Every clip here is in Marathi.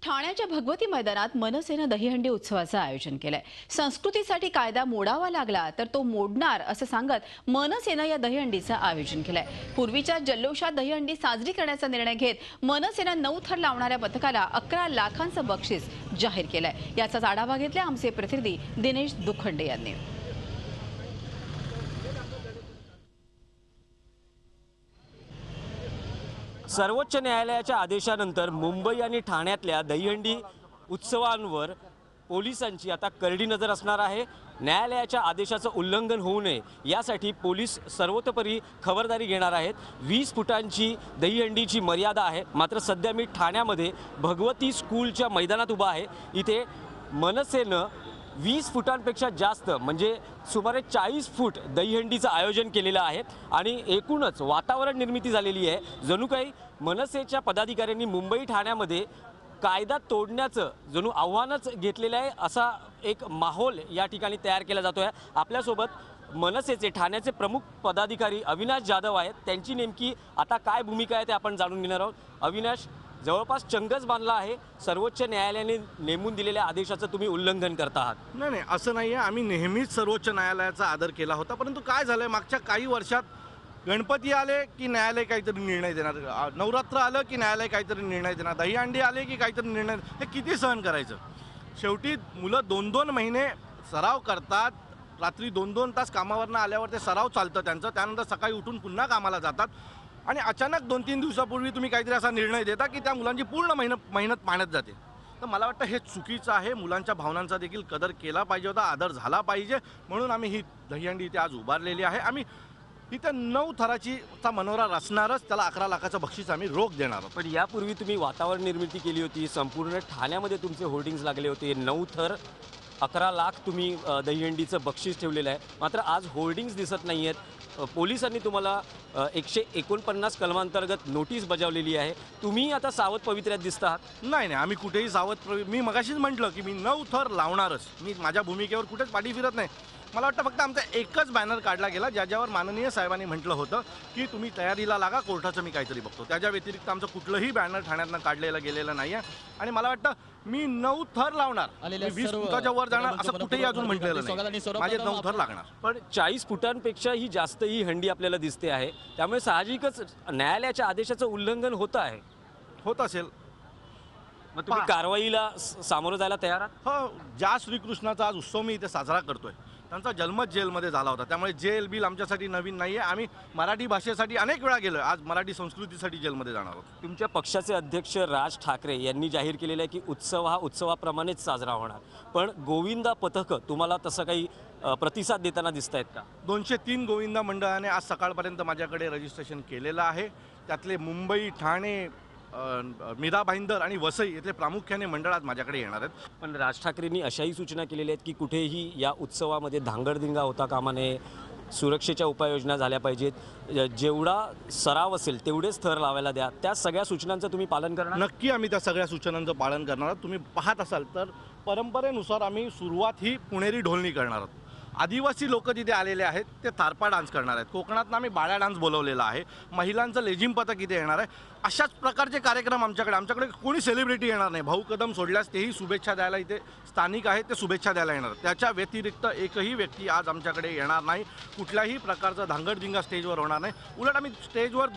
ठाण्याच्या भगवती मैदानात मनसेनं दहीहंडी उत्सवाचं आयोजन केलंय। संस्कृतीसाठी कायदा मोडावा लागला तर तो मोडणार असं सांगत मनसेनं या दहीहंडीचं आयोजन केलंय। पूर्वीच्या जल्लोषात दहीहंडी साजरी करण्याचा निर्णय घेत मनसेनं 9 थर लावणाऱ्या पथकाला 11 लाखांचं बक्षीस जाहीर केलंय। याचाच आढावा घेतला आमचे प्रतिनिधी दिनेश दुखंडे यांनी। सर्वोच्च न्यायालयाच्या आदेशानंतर मुंबई आणि ठाण्यातल्या दहीहंडी उत्सवांवर पोलिसांची आता करडी नजर असणार आहे। न्यायालयाच्या आदेशाचं उल्लंघन होऊ नये यासाठी पोलीस सर्वतोपरी खबरदारी घेणार आहेत। 20 फुटांची दहीहंडीची मर्यादा आहे। मात्र सध्या मी ठाण्यामध्ये भगवती स्कूलच्या मैदानात उभा आहे। इथे मनसेनं 20 फुटांपेक्षा जास्त म्हणजे सुमारे 40 फूट दहीहंडीचं आयोजन केलेलं आहे आणि एकूणच वातावरण निर्मिती झालेली आहे। जणू काही मनसेच्या पदाधिकाऱ्यांनी मुंबई ठाण्यामध्ये कायदा तोडण्याचं जणू आव्हानच घेतलेलं आहे, असा एक माहोल या ठिकाणी तयार केला जातो आहे। आपल्यासोबत मनसेचे ठाण्याचे प्रमुख पदाधिकारी अविनाश जाधव आहेत। त्यांची नेमकी आता काय भूमिका आहे ते आपण जाणून घेणार आहोत। अविनाश, जवळपास चंगच बांधला आहे, सर्वोच्च न्यायालयाने नेमून दिलेल्या आदेशाचं तुम्ही उल्लंघन करत आहात। नाही, असं नाही आहे। आम्ही नेहमीच सर्वोच्च न्यायालयाचा आदर केला होता, परंतु काय झालं मागच्या काही वर्षात गणपती आले की न्यायालय काहीतरी निर्णय देणार, नवरात्र आलं की न्यायालय काहीतरी निर्णय देणार, दहीहंडी आले की काहीतरी निर्णय, हे किती सहन करायचं। शेवटी मुलं 2-2 महिने सराव करतात, रात्री 2-2 तास कामावरनं आल्यावर ते सराव चालतं त्यांचं, त्यानंतर सकाळी उठून पुन्हा कामाला जातात आणि अचानक 2-3 दिवसापूर्वी तुम्ही काहीतरी असा निर्णय देता की त्या मुलांची पूर्ण मेहनत पाण्यात जाते। तर मला वाटतं हे चुकीचं आहे। मुलांच्या भावनांचा देखील कदर केला पाहिजे होता, आदर झाला पाहिजे, म्हणून आम्ही ही दहीहंडी इथे आज उभारलेली आहे। आम्ही इथे 9 थराचा मनोरा रचणारच, त्याला 11 लाखाचं बक्षीस आम्ही रोख देणार आहोत। पण यापूर्वी तुम्ही वातावरण निर्मिती केली होती, संपूर्ण ठाण्यामध्ये तुमचे होर्डिंग्स लागले होते, 9 थर 11 लाख तुम्ही दहीहंडीचं बक्षीस ठेवलेलं आहे। मात्र आज होर्डिंग्स दिसत नाही आहेत। पोलिसांनी तुम्हाला 149 कलमांतर्गत नोटीस बजावलेली आहे। तुम्ही आता सावध पवित्र्यात दिसता आहात। नाही, आम्ही कुठेही मी मगाशीच म्हटलं की मी 9 थर लावणारच, मी माझ्या भूमिकेवर कुठेच पाठी फिरत नाही। मला वाटतं फक्त आमचा एकच बॅनर काढला गेला ज्याच्यावर माननीय साहेबांनी म्हटलं होतं की तुम्ही तयारीला लागा, कोर्टाचं मी काहीतरी बघतो। त्याच्या व्यतिरिक्त आमचं कुठलंही बॅनर ठाण्यातनं काढलेलं गेलेलं नाही आहे आणि मला वाटतं मी 9 थर लावणार, 20 फुटाच्या वर जाणार असं कुठेही अजून म्हटलेलं नाही। माझे 9 थर लागणार। पण 40 फुटांपेक्षाही जास्त ही हंडी आपल्याला दिसते आहे, त्यामुळे साहजिकच न्यायालयाच्या आदेशाचं उल्लंघन होत असेल। मग तुम्ही कारवाईला सामोरं जायला तयार आहात? हो, ज्या श्रीकृष्णाचा आज उत्सव मी इथे साजरा करतोय त्यांचा जन्मच जेलमध्ये झाला होता, त्यामुळे जेल बिल आमच्यासाठी नवीन नाही आहे। आम्ही मराठी भाषेसाठी अनेक वेळा गेलो, आज मराठी संस्कृतीसाठी जेलमध्ये जाणार आहोत। तुमच्या पक्षाचे अध्यक्ष राज ठाकरे यांनी जाहीर केलेलं आहे की उत्सव हा उत्सवाप्रमाणेच साजरा होणार, पण गोविंदा पथकं तुम्हाला तसं काही प्रतिसाद देताना दिसत आहेत का? 203 गोविंदा मंडळाने आज सकाळपर्यंत माझ्याकडे रजिस्ट्रेशन केलेलं आहे। त्यातले मुंबई, ठाणे, मीरा भाईंदर आणि वसई इथले प्रामुख्याने मंडळ आज माझ्याकडे येणार आहेत। पण राज ठाकरेंनी अशाही सूचना केलेल्या आहेत की कुठेही या उत्सवामध्ये धांगडधिंगा होता कामा नये, सुरक्षेच्या उपाययोजना झाल्या पाहिजेत, जेवढा सराव असेल तेवढेच थर लावायला द्या। त्या सगळ्या सूचनांचं तुम्ही पालन करणार? नक्की आम्ही त्या सगळ्या सूचनांचं पालन करणार आहोत। तुम्ही पाहत असाल तर परंपरेनुसार आम्ही सुरुवात ही पुणेरी ढोलणी करणार आहोत। आदिवासी लोक तिथे आलेले आहेत, ते तारपा डान्स करणार आहेत। कोकणातनं आम्ही बाळ्या डान्स बोलवलेला आहे। महिलांचं लेझिम पथक इथे येणार आहे। अशाच प्रकारचे कार्यक्रम आमच्याकडे कोणी सेलिब्रिटी येणार नाही। भाऊ कदम सोडल्यास तेही शुभेच्छा द्यायला इथे स्थानिक आहेत, ते शुभेच्छा द्यायला येणार। त्याच्या व्यतिरिक्त एकही व्यक्ती आज आमच्याकडे येणार नाही। कुठल्याही प्रकारचा धांगडधिंगा स्टेजवर होणार नाही। उलट आम्ही स्टेजवर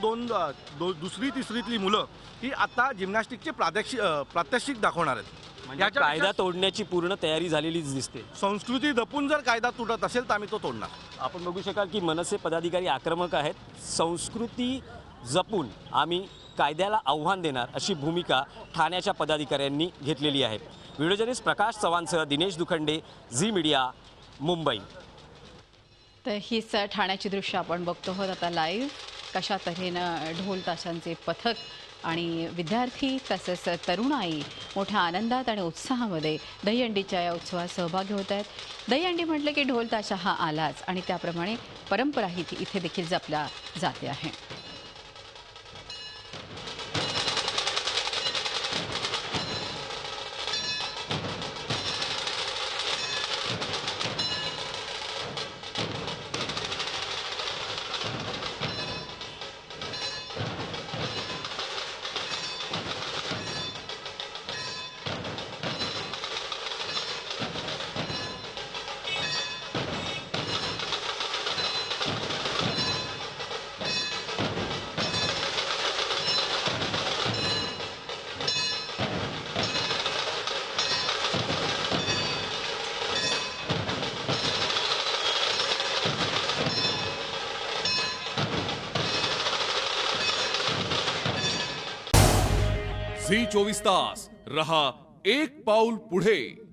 दुसरी तिसरीतली मुलं ही आता जिम्नॅस्टिकचे प्रात्यक्षिक दाखवणार आहेत। याच्या कायदा तोडण्याची पूर्ण तयारी झालेलीच दिसते। संस्कृती जपून जर कायदा तुटत असेल तर आम्ही तो तोडणार। आपण बघू शकाल की मनसे पदाधिकारी आक्रमक आहेत। संस्कृती जपून आम्ही कायद्याला आव्हान देणार अशी भूमिका ठाण्याच्या पदाधिकाऱ्यांनी घेतलेली आहे। व्हिडिओ जर्नलिस्ट प्रकाश चव्हाणसह दिनेश दुखंडे, झी मीडिया, मुंबई। तर हीच ठाण्याची दृश्य आपण बघतो आहोत आता लाईव्ह। कशा तऱ्हेनं ढोल ताशांचे पथक आणि विद्यार्थी तसेच तरुणाई मोठ्या आनंदात आणि उत्साहामध्ये दहीहंडीच्या या उत्सवात सहभागी होत आहेत। दहीहंडी म्हटलं की ढोल ताशा हा आलाच आणि त्याप्रमाणे परंपराही इथे देखील जपल्या जाते आहे। झी 24 तास रहा एक पाऊल पुढे.